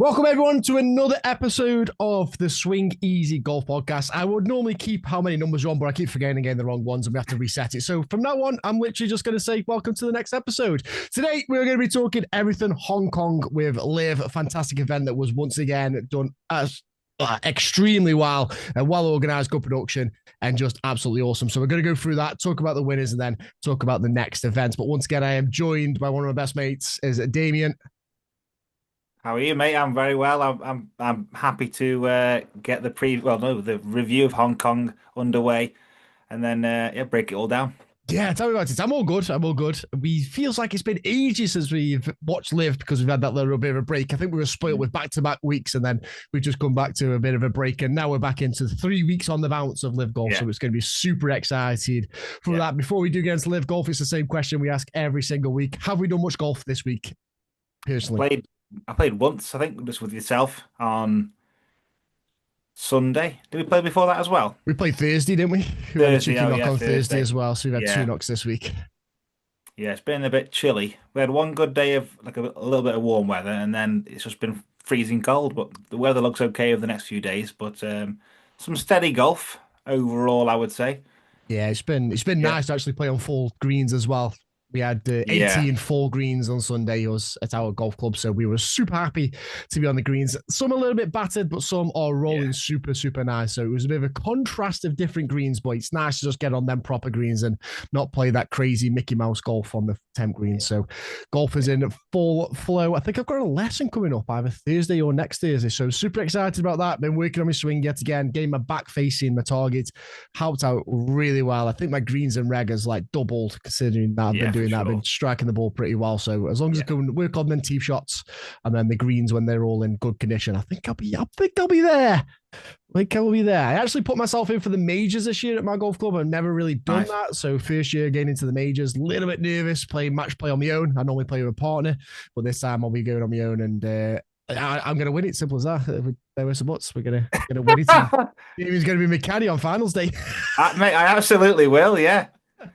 Welcome everyone to another episode of the Swing Easy Golf Podcast. I would normally keep how many numbers you're on, but I keep forgetting again the wrong ones and we have to reset it. So from now on, I'm literally just going to say welcome to the next episode. Today, we're going to be talking everything Hong Kong with LIV, a fantastic event that was once again done as extremely well, and well organized, good production, and just absolutely awesome. So we're going to go through that, talk about the winners, and then talk about the next events. But once again, I am joined by one of my best mates, is Damien. How are you, mate? I'm very well. I'm happy to get the review of Hong Kong underway, and then break it all down. Yeah, tell me about it. I'm all good. I'm all good. We feels like it's been ages since we've watched LIV because we've had that little bit of a break. I think we were spoiled with back-to-back weeks, and then we've just come back to a bit of a break, and now we're back into 3 weeks on the bounce of LIV Golf. Yeah. So it's going to be super excited for that. Before we do get into LIV Golf, it's the same question we ask every single week: have we done much golf this week? Personally, I played once, I think, just with yourself on Sunday. Did we play before that as well? we played Thursday, didn't we? We had a Thursday, cheeky knock on Thursday Thursday. as well. So we've had two Yeah, knocks this week. yeah. It's been a bit chilly. We had one good day of like a little bit of warm weather, and then it's just been freezing cold. But the weather looks okay over the next few days. But some steady golf overall, I would say. Yeah, it's been Yeah, nice to actually play on full greens as well. We had yeah, 18 full greens on Sunday us at our golf club, so we were super happy to be on the greens. Some a little bit battered, but some are rolling yeah. super, super nice. So it was a bit of a contrast of different greens, but it's nice to just get on them proper greens and not play that crazy Mickey Mouse golf on the temp greens. So golf is in full flow. I think I've got a lesson coming up either Thursday or next Thursday, so super excited about that. Been working on my swing yet again, getting my back facing my target, helped out really well. I think my greens and reg has like doubled considering that I've been Yeah, doing for that. I've been sure. striking the ball pretty well. So as long as I Yeah. can work on them tee shots and then the greens when they're all in good condition, I think I'll be there. I think I'll be there. I actually put myself in for the majors this year at my golf club. I've never really done Nice. that. So first year getting into the majors, a little bit nervous, playing match play on my own. I normally play with a partner, but this time I'll be going on my own and I'm going to win it. Simple as that. There were some butts. We're gonna win it. And He's going to be my caddy on finals day. Mate, I absolutely will. Yeah,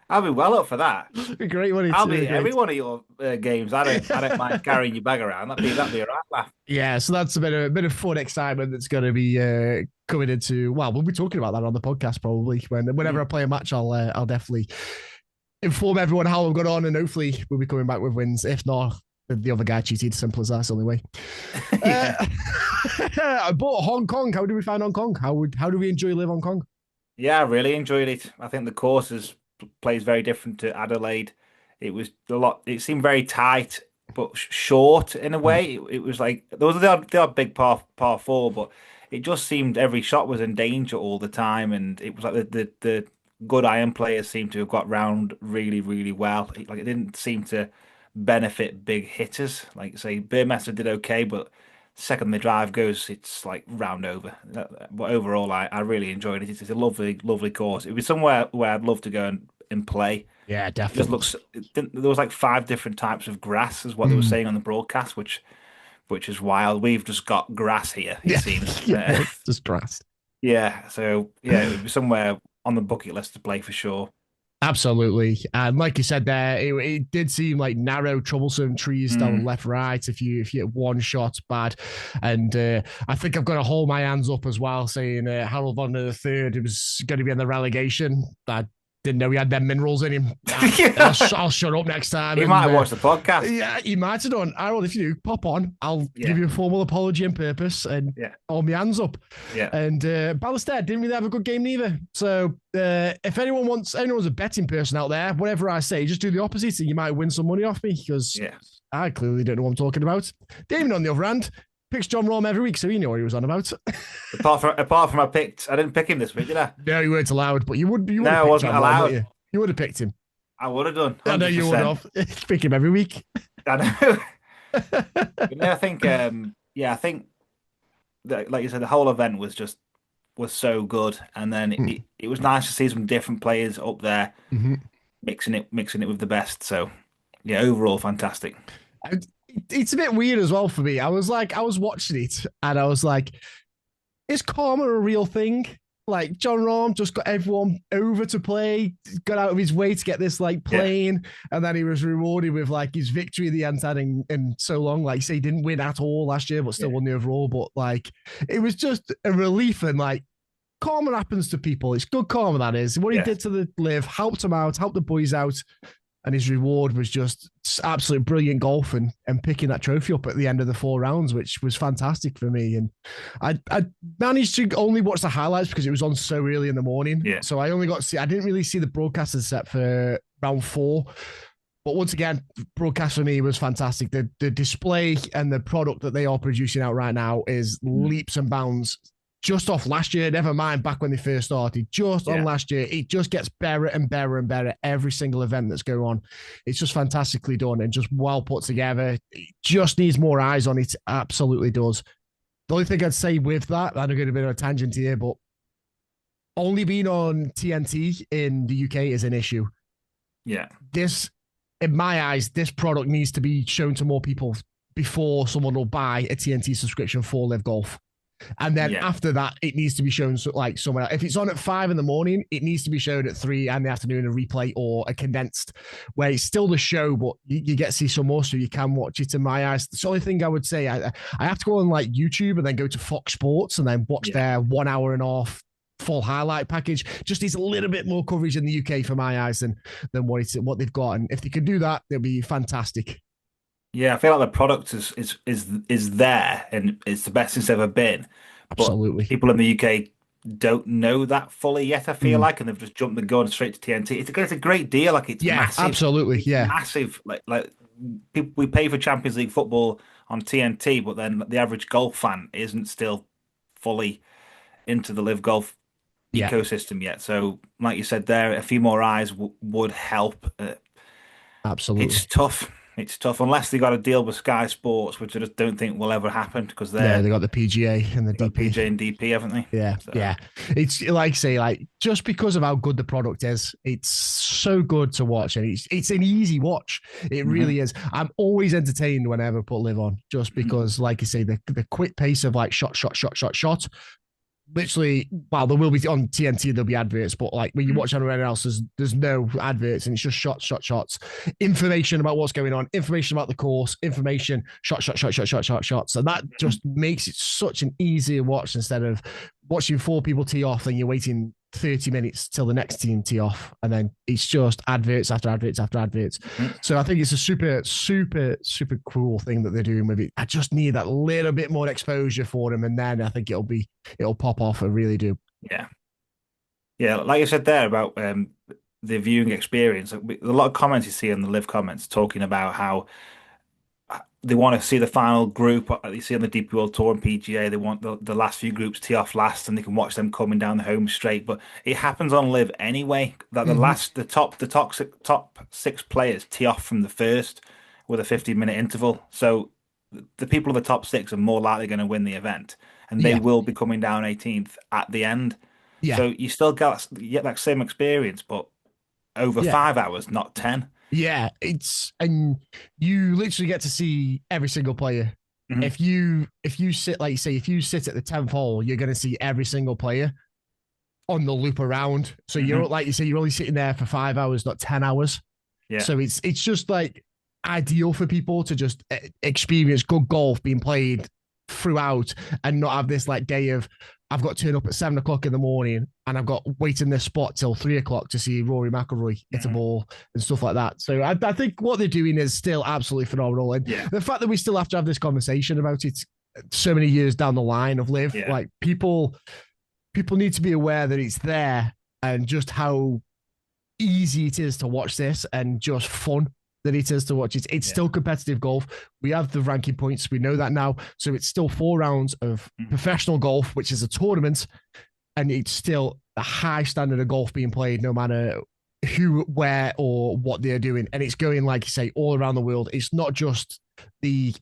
I'll be well up for that. A great one. It's I'll be at great. every one of your games. I don't mind carrying your bag around. That'd be a right laugh. Yeah, so that's a bit of fun excitement that's going to be coming into. Well, we'll be talking about that on the podcast probably. Whenever I play a match, I'll definitely inform everyone how I've got on, and hopefully we'll be coming back with wins. If not, the other guy cheated. Simple as that. That's the only way. Yeah, But Hong Kong, how do we find Hong Kong? How do we enjoy LIV Hong Kong? yeah, I really enjoyed it. I think the course plays very different to Adelaide. It was a lot. It seemed very tight, but short in a way. It was like there was the odd big par four, but it just seemed every shot was in danger all the time, and it was like the good iron players seemed to have got round really, really well. Like it didn't seem to benefit big hitters. Like say, Burmester did okay, but second the drive goes, it's like round over. But overall, I really enjoyed it. It's a lovely, lovely course. It was somewhere where I'd love to go and play. Yeah, It just definitely. looks. There was like five different types of grass, is what they were saying on the broadcast, which is wild. We've just got grass here, it Yeah, seems. yeah, just grass. Yeah, so yeah, it would be somewhere on the bucket list to play for sure. Absolutely. And like you said there, it did seem like narrow, troublesome trees down Mm. left, right. If you hit one shot, bad. And I think I've got to hold my hands up as well, saying Harold Von der third, it was going to be in the relegation. I didn't know he had them minerals in him. I'll shut up next time. You And might have watched the podcast. yeah, you might have done. Harold, if you do, pop on. I'll give Yeah, you a formal apology on purpose and yeah, hold my hands up. yeah. And Ballester didn't really have a good game neither. So if anyone's a betting person out there, whatever I say, just do the opposite and you might win some money off me because Yeah. I clearly don't know what I'm talking about. Damien, on the other hand, picks Jon Rahm every week, so he knew what he was on about. Apart from I didn't pick him this week, did I? No, you weren't allowed, but you would No, have I picked wasn't Jon Rahm, wouldn't allowed. you? You would have picked him. I would have done, I know you would 100%. have. Pick him every week. I know. But no, I think I think that, like you said, the whole event was so good, and then it was nice to see some different players up there Mhm. mixing it with the best. So yeah, overall fantastic. It's a bit weird as well for me. I was watching it and I was like, is karma a real thing? like Jon Rahm just got everyone over to play, got out of his way to get this like playing, and then he was rewarded with like his victory at the end in so long. Like, say he didn't win at all last year, but still won the overall. But like, it was just a relief, and like, karma happens to people. It's good karma, that is. What he did to the LIV helped him out, helped the boys out. And his reward was just absolute brilliant golf and picking that trophy up at the end of the 4 rounds, which was fantastic for me. And I managed to only watch the highlights because it was on so early in the morning. Yeah. So I only got to see, I didn't really see the broadcast set for round 4. But once again, broadcast for me was fantastic. The display and the product that they are producing out right now is leaps and bounds. Just off last year, never mind back when they first started, just on last year, it just gets better and better and better every single event that's going on. It's just fantastically done and just well put together. It just needs more eyes on it. Absolutely does. The only thing I'd say with that, and I'm going to be on a tangent here, but only being on TNT in the UK is an issue. Yeah. This, in my eyes, this product needs to be shown to more people before someone will buy a TNT subscription for LIV Golf. And then after that, it needs to be shown like somewhere else. If it's on at 5 in the morning, it needs to be shown at 3 in the afternoon, a replay or a condensed, where it's still the show, but you get to see some more, so you can watch it. In my eyes, the only thing I would say, I have to go on like YouTube and then go to Fox Sports and then watch their 1 hour and a half full highlight package. Just needs a little bit more coverage in the UK for my eyes than what they've got. And if they can do that, it'll be fantastic. Yeah, I feel like the product is there and it's the best it's ever been. Absolutely. But people in the UK don't know that fully yet, I feel like, and they've just jumped the gun straight to TNT. It's a great deal. Like, it's massive. Absolutely. It's massive. Like people, we pay for Champions League football on TNT, but then the average golf fan isn't still fully into the LIV Golf ecosystem yet. So, like you said there, a few more eyes would help. Absolutely. It's tough. It's tough unless they got a deal with Sky Sports, which I just don't think will ever happen because they got the PGA and the DP. PGA and DP, haven't they? Yeah, so. Yeah. It's like I say, like, just because of how good the product is, it's so good to watch, and it's an easy watch. It really is. I'm always entertained whenever I put LIV on, just because, like you say, the quick pace of like shot. Literally, well, there will be on TNT, there'll be adverts, but like when you watch everywhere else, there's no adverts, and it's just shots, information about what's going on, information about the course, information, shots, and that just makes it such an easier watch instead of watching 4 people tee off and you're waiting 30 minutes till the next team tee off, and then it's just adverts after adverts after adverts. So I think it's a super cool thing that they're doing with it. I just need that little bit more exposure for them, and then I think it'll pop off. I really do. Yeah, like you said there about the viewing experience. A lot of comments you see in the LIV comments talking about how they want to see the final group. You see on the DP World Tour and PGA, they want the last few groups tee off last, and they can watch them coming down the home straight. But it happens on LIV anyway. That the top 6 players tee off from the first with a 15-minute interval. So the people in the top 6 are more likely going to win the event, and they will be coming down 18th at the end. Yeah. So you still get that same experience, but over 5 hours, not 10. Yeah, and you literally get to see every single player. If you sit, like you say, if you sit at the 10th hole, you're going to see every single player on the loop around. So you're, like you say, you're only sitting there for 5 hours, not 10 hours. Yeah. So it's just like ideal for people to just experience good golf being played throughout, and not have this like day of, I've got to turn up at 7 o'clock in the morning and I've got waiting this spot till 3 o'clock to see Rory McIlroy hit a ball and stuff like that. So I think what they're doing is still absolutely phenomenal. And the fact that we still have to have this conversation about it so many years down the line of LIV, like people need to be aware that it's there, and just how easy it is to watch this, and just fun that it is to watch it. It's still competitive golf. We have the ranking points. We know that now. So it's still 4 rounds of professional golf, which is a tournament, and it's still a high standard of golf being played, no matter who, where, or what they're doing. And it's going, like you say, all around the world. It's not just the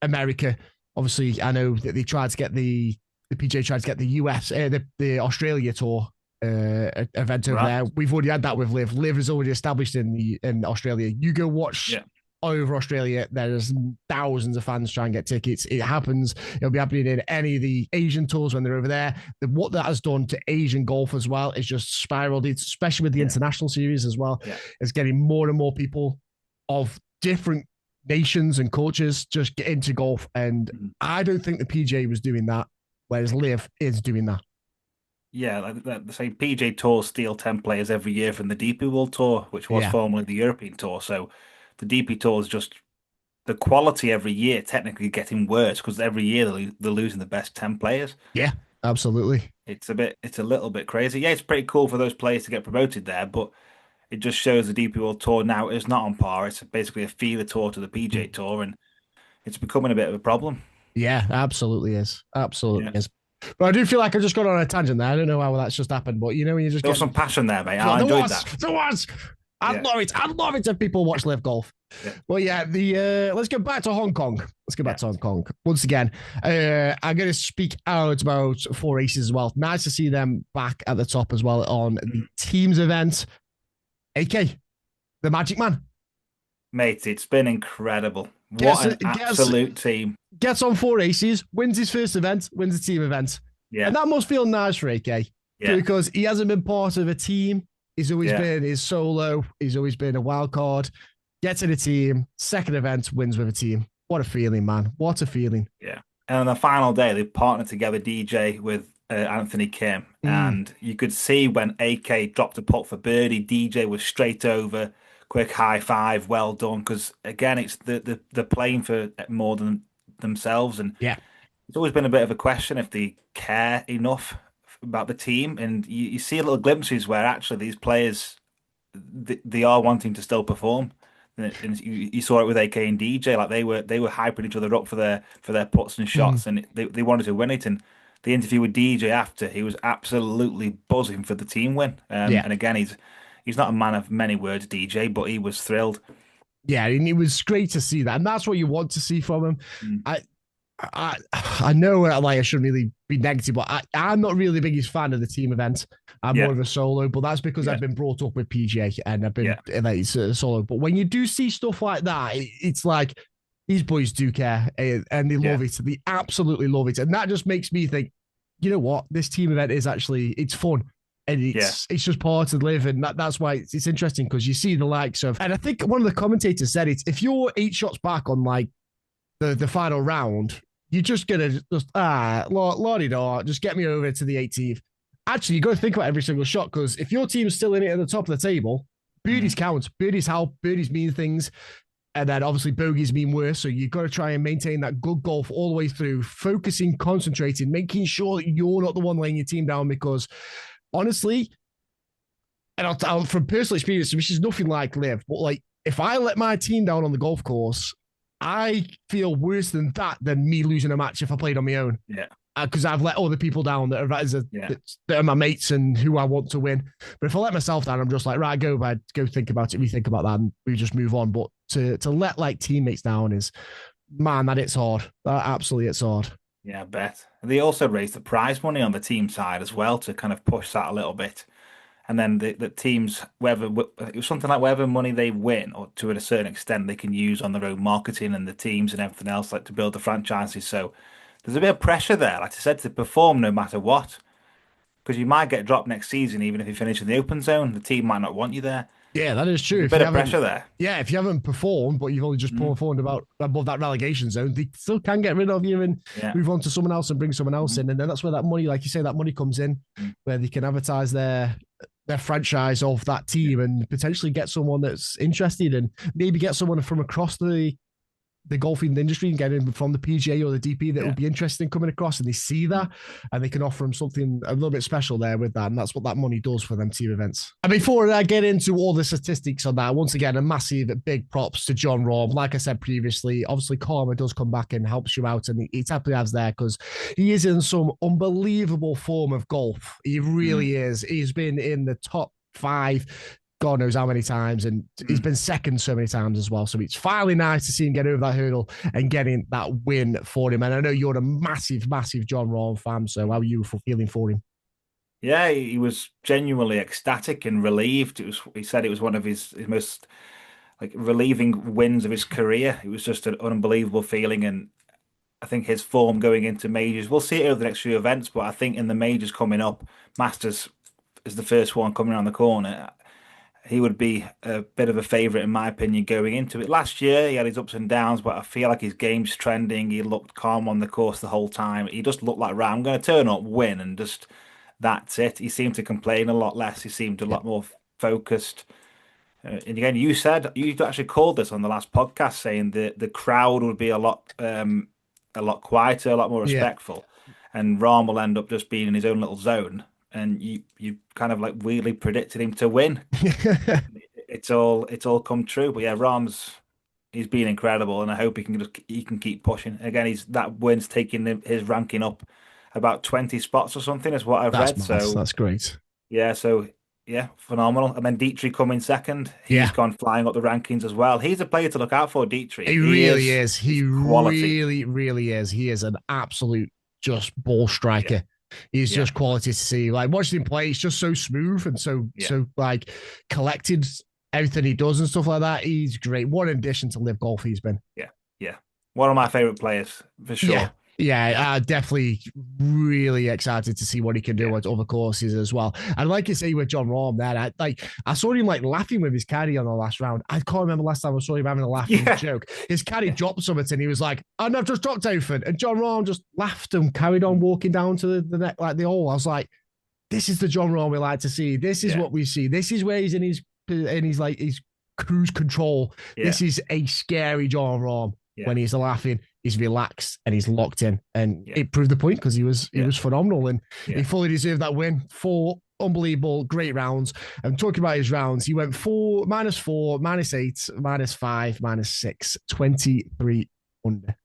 America. Obviously, I know that they tried to get the PGA tried to get the US, the Australia tour event over there. We've already had that with LIV. LIV is already established in Australia. You go watch over Australia. There's thousands of fans trying to get tickets. It happens. It'll be happening in any of the Asian tours when they're over there. What that has done to Asian golf as well is just spiraled, especially with the international series as well. Yeah. It's getting more and more people of different nations and cultures just get into golf. And I don't think the PGA was doing that, whereas LIV is doing that. Yeah, like the same PJ Tour steal 10 players every year from the DP World Tour, which was formerly the European Tour. So the DP Tour is just the quality every year technically getting worse because every year they're losing the best 10 players. Yeah, absolutely. It's a little bit crazy. Yeah, it's pretty cool for those players to get promoted there, but it just shows the DP World Tour now is not on par. It's basically a feeder tour to the PGA Tour, and it's becoming a bit of a problem. Yeah, absolutely is. Absolutely Yeah. is. But I do feel like I just got on a tangent there. I don't know how that's just happened, but you know, when you just There was some passion there, mate. I there enjoyed was, that. There was. I'd love it. I'd love it if people watch LIV Golf. Yeah. Well, yeah, let's go back to Hong Kong. Let's go back to Hong Kong. Once again, I'm going to speak out about Four Aces as well. Nice to see them back at the top as well on the teams event. AK, the Magic Man. Mate, it's been incredible. What an absolute team. Gets on Four Aces, wins his first event, wins the team event. Yeah. And that must feel nice for AK. Yeah. Because he hasn't been part of a team. He's always been his solo. He's always been a wild card. Gets in a team, second event, wins with a team. What a feeling, man. What a feeling. Yeah. And on the final day, they partnered together DJ with Anthony Kim. And you could see when AK dropped a putt for birdie, DJ was straight over, quick high five, well done. Because again, it's they're playing for more than themselves. And it's always been a bit of a question if they care enough about the team. And you see little glimpses where actually these players, they are wanting to still perform. And you saw it with AK and DJ, like they were hyping each other up for their putts and shots, and they wanted to win it. And the interview with DJ after, he was absolutely buzzing for the team win. And again, he's not a man of many words, DJ, but he was thrilled. Yeah, and it was great to see that, and that's what you want to see from him. I know like I shouldn't really be negative, but I'm not really the biggest fan of the team event. I'm more of a solo, but that's because I've been brought up with PGA and I've been like solo. But when you do see stuff like that, it's like these boys do care and they love it. They absolutely love it, and that just makes me think, you know what, this team event is actually it's fun. And it's just part of LIV, and that's why it's interesting because you see the likes of, and I think one of the commentators said it. If you're 8 shots back on like the final round, you're just gonna just get me over to the 18th. Actually, you got to think about every single shot because if your team's still in it at the top of the table, birdies count. Birdies help. Birdies mean things, and then obviously bogeys mean worse. So you got to try and maintain that good golf all the way through, focusing, concentrating, making sure that you're not the one laying your team down. Because honestly, and I'll from personal experience, which is nothing like LIV, but like if I let my team down on the golf course, I feel worse than me losing a match if I played on my own. Yeah. Because I've let other people down that are my mates and who I want to win. But if I let myself down, I'm just like, right, go think about it, rethink about that, and we just move on. But to let like teammates down is, man, it's hard. Absolutely, it's hard. Yeah, I bet. They also raised the prize money on the team side as well to kind of push that a little bit. And then the teams, whether it was something like whatever money they win, or to a certain extent, they can use on their own marketing and the teams and everything else, like to build the franchises. So there's a bit of pressure there, like I said, to perform no matter what, because you might get dropped next season, even if you finish in the open zone. The team might not want you there. Yeah, that is true. There's a bit of pressure there. Yeah, if you haven't performed, but you've only just performed above that relegation zone, they still can get rid of you and move on to someone else and bring someone else in. And then that's where that money, like you say, that money comes in, where they can advertise their franchise of that team and potentially get someone that's interested and maybe get someone from across the golfing industry and get in from the PGA or the DP that would be interested in coming across, and they see that and they can offer them something a little bit special there with that. And that's what that money does for them team events. And before I get into all the statistics on that, once again, a massive big props to Jon Rahm. Like I said previously, obviously karma does come back and helps you out, and he definitely has there because he is in some unbelievable form of golf. He really is. He's been in the top 5 God knows how many times, and he's been second so many times as well. So it's finally nice to see him get over that hurdle and getting that win for him. And I know you're a massive, massive Jon Rahm fan, so how are you feeling for him? Yeah, he was genuinely ecstatic and relieved. He said it was one of his most like relieving wins of his career. It was just an unbelievable feeling, and I think his form going into majors, we'll see it over the next few events, but I think in the majors coming up, Masters is the first one coming around the corner. He would be a bit of a favourite in my opinion going into it. Last year he had his ups and downs, but I feel like his game's trending. He looked calm on the course the whole time. He just looked like, right, I'm going to turn up, win, and just that's it. He seemed to complain a lot less. He seemed a lot more focused. And again, you actually called this on the last podcast, saying that the crowd would be a lot quieter, a lot more Yeah. respectful, and Rahm will end up just being in his own little zone. And you kind of like weirdly predicted him to win. It's all come true. But yeah, he's been incredible, and I hope he can keep pushing. Again, that win's taking his ranking up about 20 spots or something, is what I've read. Nice. So That's great. yeah, so yeah, phenomenal. And then Dietrich coming second. He's gone flying up the rankings as well. He's a player to look out for, Dietrich. He really is. He really, really is. He is an absolute just ball striker. Yeah. He's just quality to see. Like watching him play, he's just so smooth and so like collected. Everything he does and stuff like that. He's great. What an addition to LIV Golf he's been. Yeah. One of my favorite players for sure. Yeah, definitely really excited to see what he can do at other courses as well. And like you say with Jon Rahm there, I saw him like laughing with his caddy on the last round. I can't remember last time I saw him having a laughing joke. His caddy dropped something and he was like, and I've just dropped everything. And Jon Rahm just laughed and carried on walking down to the neck like the hole. I was like, this is the Jon Rahm we like to see. This is what we see. This is where he's in his cruise control. This is a scary Jon Rahm. When he's laughing, he's relaxed and he's locked in, and it proved the point because he was phenomenal, and he fully deserved that win. 4 unbelievable, great rounds. I'm talking about his rounds. He went -4, -4, -8, -5, -6, 23 under.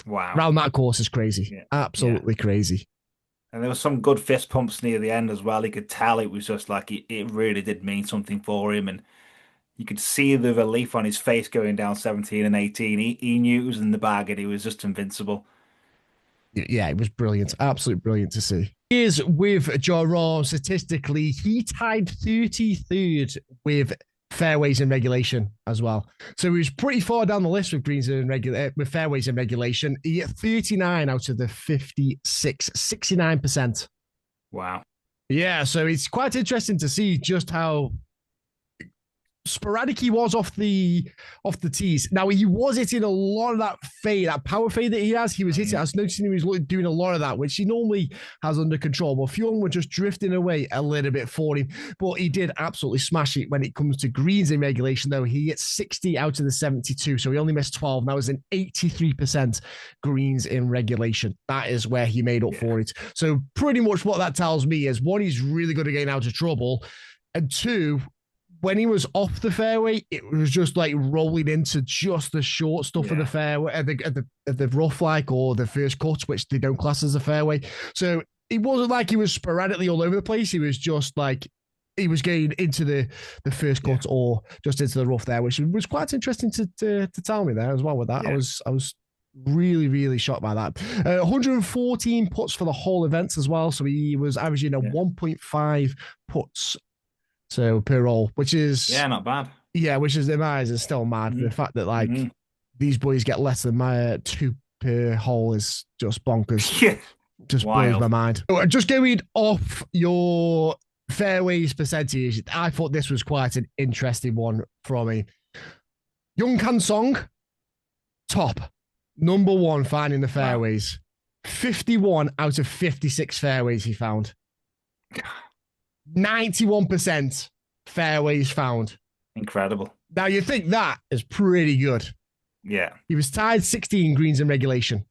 Wow! Round that course is crazy, absolutely crazy. And there was some good fist pumps near the end as well. He could tell it was just like it really did mean something for him, and you could see the relief on his face going down 17 and 18. He knew it was in the bag and he was just invincible. Yeah, it was brilliant. Absolutely brilliant to see. Here's with Jon Rahm. Statistically, he tied 33rd with fairways in regulation as well. So he was pretty far down the list with greens in with fairways in regulation. He hit 39 out of the 56, 69%. Wow. Yeah, so it's quite interesting to see just how sporadic he was off the tees. Now he was hitting a lot of that fade, that power fade that he has. He was hitting. I was noticing he was doing a lot of that, which he normally has under control. But a few of them were just drifting away a little bit for him. But he did absolutely smash it when it comes to greens in regulation. Though he hit 60 out of the 72, so he only missed 12. That was an 83% greens in regulation. That is where he made up for it. So pretty much what that tells me is, one, he's really good at getting out of trouble, and two, when he was off the fairway, it was just like rolling into just the short stuff of the fairway, at the rough, like, or the first cut, which they don't class as a fairway. So it wasn't like he was sporadically all over the place. He was just like, he was getting into the first cut or just into the rough there, which was quite interesting to tell me there as well with that. I was really, really shocked by that. 114 putts for the whole events as well. So he was averaging a 1.5 putts per hole, which is not bad. Yeah, which is in my eyes is still mad. The fact that like these boys get less than 2 per hole is just bonkers. Just blows my mind. So, just going off your fairways percentage, I thought this was quite an interesting one from me. Young Kan Song, top number 1 finding the fairways. 51 out of 56 fairways he found. 91% fairways found. Incredible. Now you think that is pretty good. Yeah. He was tied 16 greens in regulation.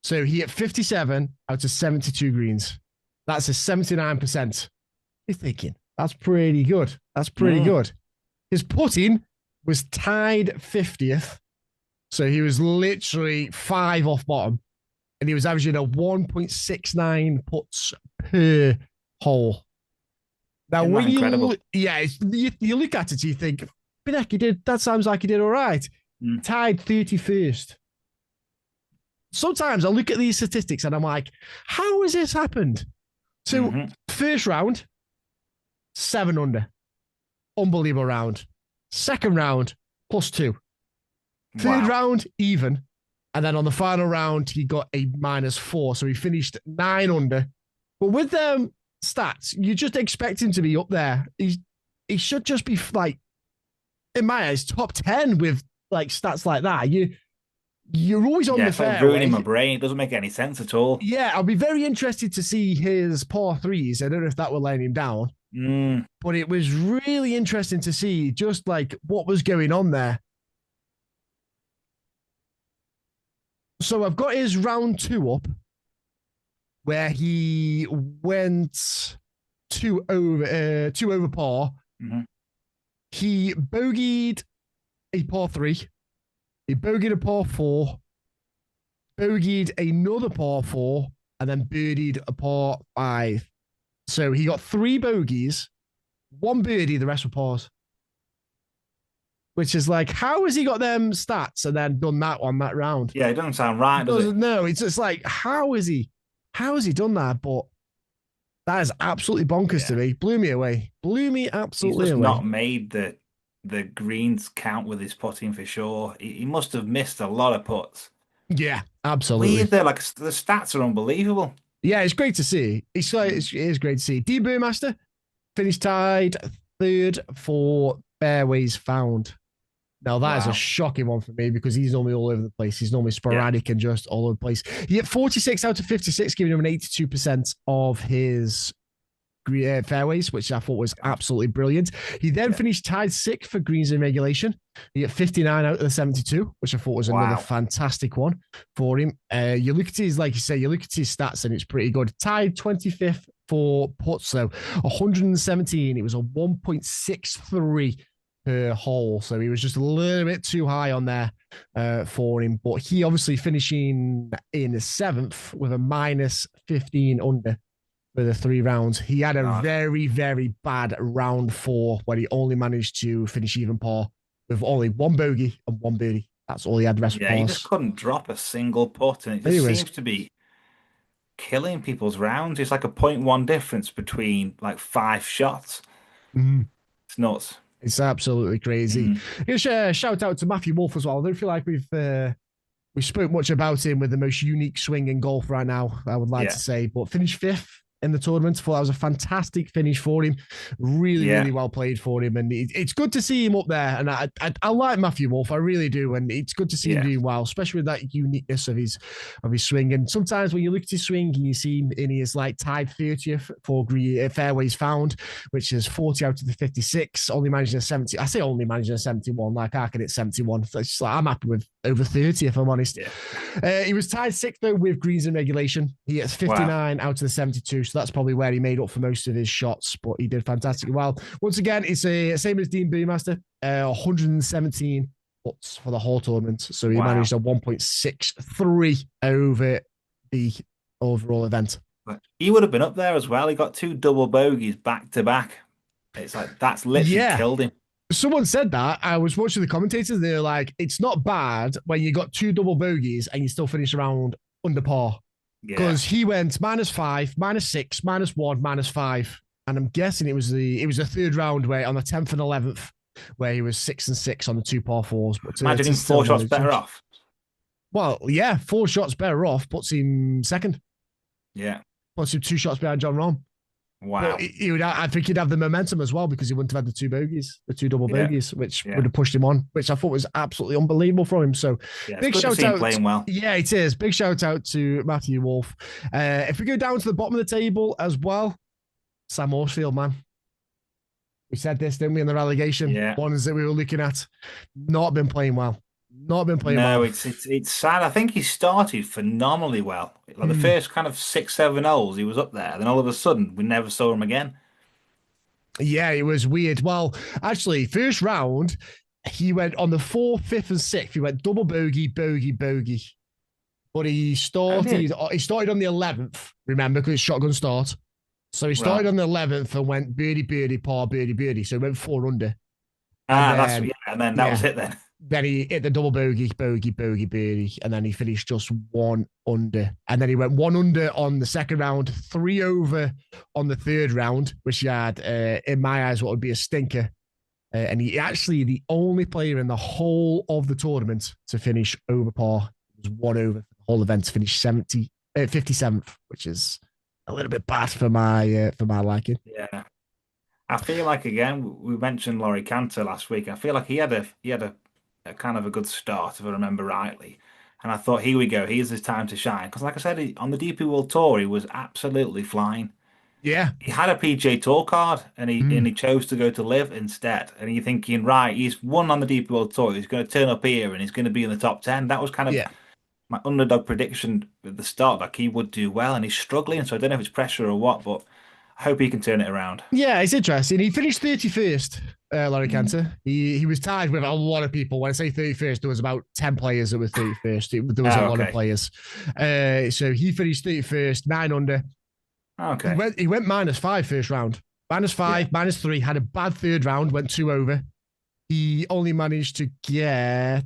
So he hit 57 out of 72 greens. That's a 79%. You're thinking, that's pretty good. That's pretty good. His putting was tied 50th. So he was literally 5 off bottom. And he was averaging a 1.69 putts per hole. Now, when you look, you look at it, you think, that sounds like he did all right. Tied 31st. Sometimes I look at these statistics and I'm like, how has this happened? So, first round, 7 under. Unbelievable round. Second round, +2. Third Wow. round, even. And then on the final round, he got a -4. So he finished 9 under. But with them stats, you just expect him to be up there. He should just be like, in my eyes, top 10 with like stats like that. You're always on Yeah, the it's like ruining fairway. my brain. It doesn't make any sense at all. Yeah, I'll be very interested to see his par threes. I don't know if that will let him down, Mm. but it was really interesting to see just like what was going on there. So I've got his round 2 up, where he went 2 over par. Mm-hmm. He bogeyed a par 3. He bogeyed a par 4. Bogeyed another par 4, and then birdied a par 5. So he got 3 bogeys, 1 birdie, the rest were pars. Which is like, how has he got them stats and then done that on that round? Yeah, it doesn't sound right, does it? No, it's just like, how has he done that? But that is absolutely bonkers to me. Blew me away. Blew me absolutely He's just away. not made the greens count with his putting for sure. He must have missed a lot of putts. Yeah, absolutely. Weird though, like the stats are unbelievable. Yeah, it's great to see. It is great to see. D Brewmaster finished tied 3rd for fairways found. Now that is a shocking one for me because he's normally all over the place. He's normally sporadic and just all over the place. He hit 46 out of 56, giving him an 82% of his fairways, which I thought was absolutely brilliant. He then finished tied 6th for greens in regulation. He hit 59 out of the 72, which I thought was another fantastic one for him. You look at his, like you say, you look at his stats and it's pretty good. Tied 25th for putts, though, 117. It was a 1.63 per hole. So he was just a little bit too high on there for him. But he obviously finishing in 7th with a -15 under for the 3 rounds. He had a very, very bad round 4 where he only managed to finish even par with only 1 bogey and 1 birdie. That's all he had. The rest Yeah, he just couldn't drop a single putt, and it just seems to be killing people's rounds. It's like a 0.1 difference between like 5 shots. It's nuts. It's absolutely crazy. Shout out to Matthew Wolf as well. I don't feel like we spoke much about him with the most unique swing in golf right now, I would like to say, but finished 5th in the tournament. I thought that was a fantastic finish for him. Really, really well played for him. And it's good to see him up there. And I like Matthew Wolf. I really do. And it's good to see him doing well, especially with that uniqueness of his swing. And sometimes when you look at his swing and you see him and he is like tied 30th for fairways found, which is 40 out of the 56, only managing a 70. I say only managing a 71, like I can hit 71. So it's just like, I'm happy with over 30, if I'm honest. He was tied 6th though with greens in regulation. He hits 59 out of the 72. So that's probably where he made up for most of his shots, but he did fantastically well. Once again, it's the same as Dean Brewmaster, 117 putts for the whole tournament. So he managed a 1.63 over the overall event. He would have been up there as well. He got 2 double bogeys back to back. It's like, that's literally killed him. Someone said that. I was watching the commentators. They're like, it's not bad when you got 2 double bogeys and you still finish around under par. Because he went -5, -6, -1, -5. And I'm guessing it was the 3rd round where on the 10th and 11th where he was 6 and 6 on the 2 par 4s. But imagine him 4 shots better off. Well, yeah, 4 shots better off puts him 2nd. Yeah. Puts him 2 shots behind Jon Rahm. Wow. I think he'd have the momentum as well because he wouldn't have had the 2 bogeys, the 2 double bogeys, which would have pushed him on, which I thought was absolutely unbelievable from him. So big shout out. Playing well. Yeah, it is. Big shout out to Matthew Wolf. If we go down to the bottom of the table as well, Sam Horsfield, man. We said this, didn't we, in the relegation? Ones that we were looking at. Not been playing well. Not been playing well. No, it's sad. I think he started phenomenally well. Like the first kind of 6, 7 holes, he was up there. Then all of a sudden, we never saw him again. Yeah, it was weird. Well, actually, first round, he went on the 4th, 5th, and 6th. He went double bogey, bogey, bogey. But he started on the 11th, remember, because it's shotgun start. So he started on the 11th and went birdie, birdie, par, birdie, birdie. So he went 4 under. And then that was it then. Then he hit the double bogey, bogey, bogey, birdie, and then he finished just 1 under. And then he went 1 under on the 2nd round, 3 over on the 3rd round, which he had, in my eyes, what would be a stinker And he actually the only player in the whole of the tournament to finish over par. It was one over for the whole event to finish 57th, which is a little bit bad for my liking. Yeah. I feel like again we mentioned Laurie Cantor last week. I feel like he had a kind of a good start if I remember rightly, and I thought here we go, here's his time to shine. Because like I said, on the DP World Tour he was absolutely flying. Yeah. He had a PGA Tour card and he Mm. and he chose to go to Live instead. And you're thinking, right, he's won on the DP World Tour. He's going to turn up here and he's going to be in the top 10. That was kind of Yeah. my underdog prediction at the start, like he would do well, and he's struggling. So I don't know if it's pressure or what, but I hope he can turn it around. Yeah, it's interesting. He finished 31st, Laurie Mm. Cantor. He was tied with a lot of people. When I say 31st, there was about 10 players that were 31st. There was a Oh, lot of okay. players. So he finished 31st, 9 under. Okay. He went -5 first round. Yeah. -5, -3, had a bad third round, went 2 over. He only managed to get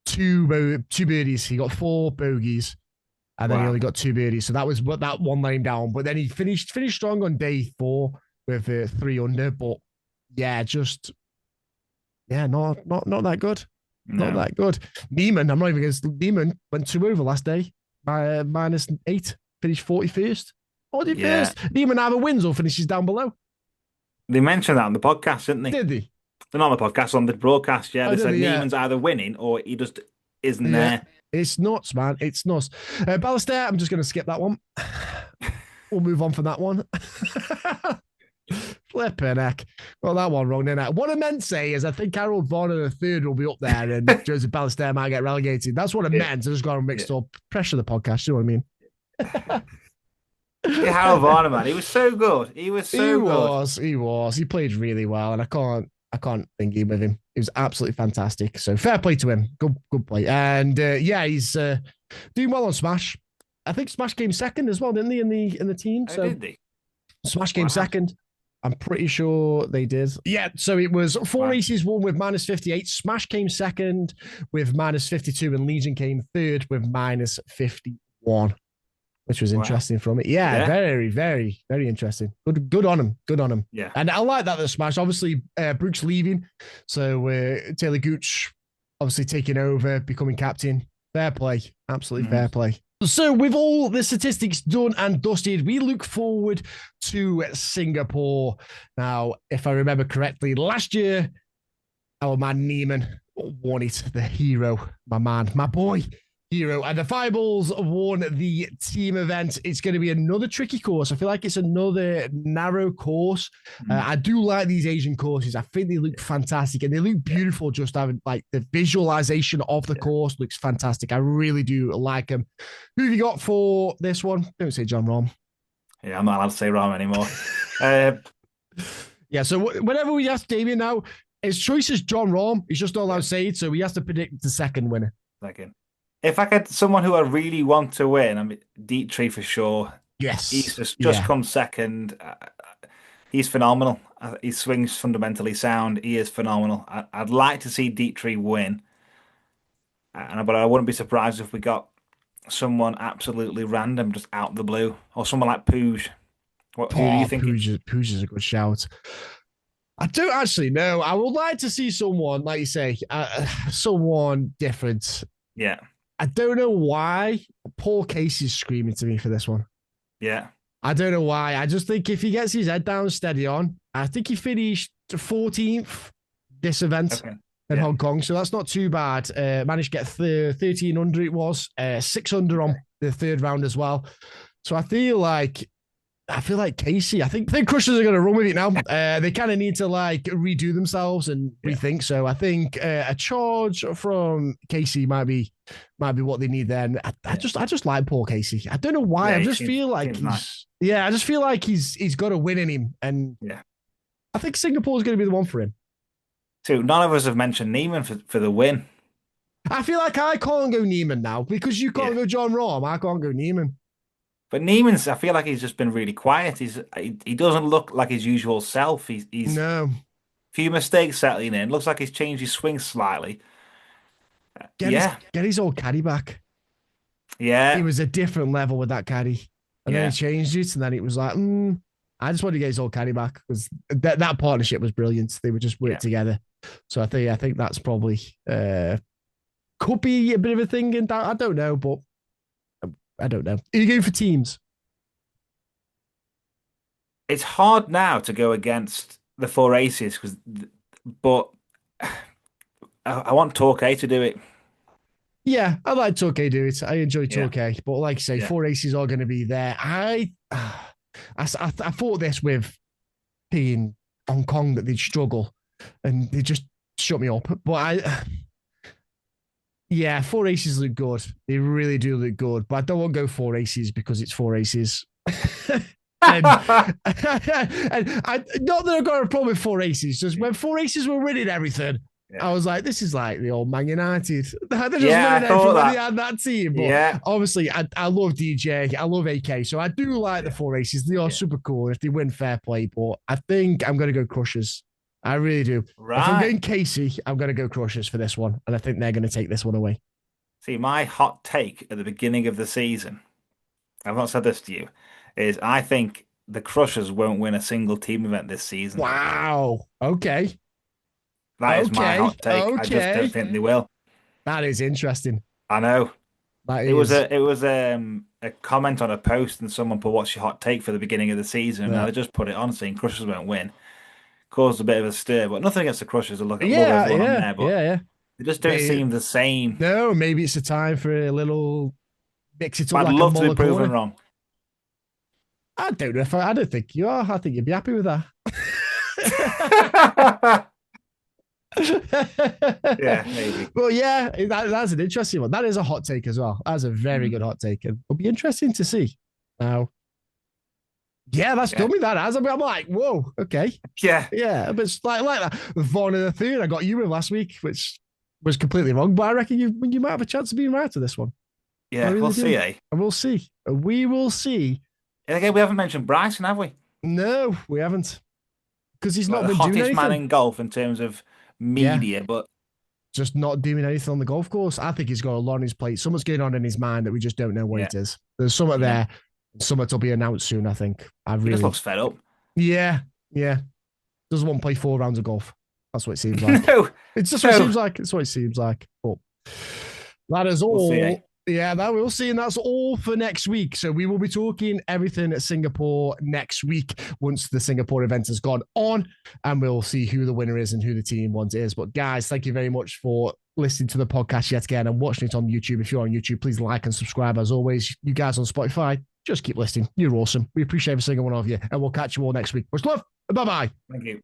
two birdies. He got 4 bogeys, and then he Wow. only got 2 birdies. So that was what that one laying down. But then he finished strong on day 4 with 3 under. But yeah, just not that good. Not No. that good. Neiman, I'm not even against Neiman. Went 2 over last day by -8. Finished 41st. Yeah. 41st. Neiman either wins or finishes down below. They mentioned that on the podcast, didn't they? Did they? They're not on the podcast, on the broadcast. Yeah, Oh, they did said they? Yeah. Neiman's either winning or he just isn't Yeah. there. It's nuts, man. It's nuts. Ballester, I'm just going to skip that one. We'll move on from that one. Flipping heck. Well, that one wrong, didn't I? What I meant to say is I think Harold Varner the third will be up there and Joseph Ballester might get relegated. That's what I Yeah. meant. I just got them Yeah. mixed up. Pressure the podcast, you know what I mean? Yeah, Harold Varner, man. He was so good. He was He so good. was. He was. He played really well, and I can't think with him. He was absolutely fantastic. So fair play to him. Good play. And yeah, he's doing well on Smash. I think Smash came second as well, didn't they, in the team? Oh, So did they? Smash came Wow. second. I'm pretty sure they did. Yeah, so it was 4 Wow. races won with -58. Smash came second with -52, and Legion came third with -51, which was Wow. interesting from it. Yeah, Yeah. very, very, very interesting. Good on him. Good on him. Yeah. And I like that the Smash. Obviously, Brooks leaving, so Taylor Gooch obviously taking over, becoming captain. Fair play, absolutely fair play. So, with all the statistics done and dusted, we look forward to Singapore. Now, if I remember correctly, last year, our man Neiman won it, the hero, my man, my boy, hero. And the Fireballs won the team event. It's going to be another tricky course. I feel like it's another narrow course. I do like these Asian courses. I think they look fantastic and they look beautiful. Just having like the visualization of the course looks fantastic. I really do like them. Who have you got for this one? Don't say Jon Rahm. Yeah, I'm not allowed to say Rahm anymore. Yeah, so whenever we ask Damien now, his choice is Jon Rahm. He's just not allowed to say it, so he has to predict the second winner. Second. If I could, someone who I really want to win, I mean, Dietrich for sure. Yes. He's just Yeah. come second. He's phenomenal. His swing's fundamentally sound. He is phenomenal. I'd like to see Dietrich win, but I wouldn't be surprised if we got someone absolutely random, just out of the blue, or someone like Pooj. Who are you thinking? Pooj is a good shout. I don't actually know. I would like to see someone, like you say, someone different. Yeah. I don't know why Paul Casey's screaming to me for this one. Yeah. I don't know why. I just think if he gets his head down, steady on. I think he finished 14th this event in Hong Kong, so that's not too bad. Managed to get 13 under it was, 6 under on the third round as well. So I feel like Casey, I think Crushers are going to run with it now. They kind of need to like redo themselves and rethink. So I think a charge from Casey might be what they need then. I just like Paul Casey. I don't know why. I just feel like I just feel like he's got a win in him. And I think Singapore is going to be the one for him. So none of us have mentioned Neiman for the win. I feel like I can't go Neiman now because you can't go Jon Rahm. I can't go Neiman. But Neiman's, I feel like he's just been really quiet. He doesn't look like his usual self. He's no few mistakes settling in. Looks like he's changed his swing slightly. Get his old caddy back. Yeah, he was a different level with that caddy, and then he changed it, and then it was like, I just wanted to get his old caddy back because that partnership was brilliant. They would just work together. So I think that's probably could be a bit of a thing in that. I don't know, but I don't know. Are you going for teams? It's hard now to go against the four aces but I want Torquay to do it. Yeah, I like Torquay do it. I enjoy Yeah. Torquay, but like I say, four aces are going to be there. I thought this with being Hong Kong that they'd struggle, and they just shut me up. But yeah, four aces look good. They really do look good. But I don't want to go four aces because it's four aces. and, and not that I've got a problem with four aces, just when four aces were winning everything, I was like, this is like the old Man United. They're just winning everything when they had that team. But obviously, I love DJ, I love AK, so I do like the four aces. They are super cool if they win, fair play. But I think I'm going to go Crushers. I really do. Right. If I'm getting Casey, I'm going to go Crushers for this one, and I think they're going to take this one away. See, my hot take at the beginning of the season, I've not said this to you, is I think the Crushers won't win a single team event this season. Wow. Okay. That is my hot take. I just don't think they will. That is interesting. I know. It was a comment on a post, and someone put, "What's your hot take for the beginning of the season?" And I just put it on saying Crushers won't win. Caused a bit of a stir, but nothing against the Crushers. I love everyone on there, but they just don't seem the same. No, maybe it's a time for a little mix it up. I'd love to be proven wrong. I don't know if I don't think you are. I think you'd be happy with that. Yeah, maybe. Well, yeah, that's an interesting one. That is a hot take as well. That's a very good hot take, and it'll be interesting to see. Now, yeah, that's done me. That has. I'm like, whoa, okay, yeah, but it's like that. Vaughan and the third I got you with last week, which was completely wrong, but I reckon you might have a chance of being right to this one. Yeah, we'll see, And we'll see. We will see. And again, we haven't mentioned Bryson, have we? No, we haven't, because he's not been the doing anything. hottest man in golf in terms of media, but just not doing anything on the golf course. I think he's got a lot on his plate. Something's going on in his mind that we just don't know what it is. There's something there. Something will be announced soon, I think. He just looks fed up. Yeah. Doesn't want to play 4 rounds of golf. That's what it seems like. No. It's just what it seems like. It's what it seems like. But that is all. We'll see, Yeah, that we'll see. And that's all for next week. So we will be talking everything at Singapore next week once the Singapore event has gone on, and we'll see who the winner is and who the team one is. But guys, thank you very much for listening to the podcast yet again and watching it on YouTube. If you're on YouTube, please like and subscribe. As always, you guys on Spotify, just keep listening. You're awesome. We appreciate every single one of you, and we'll catch you all next week. Much love. Bye-bye. Thank you.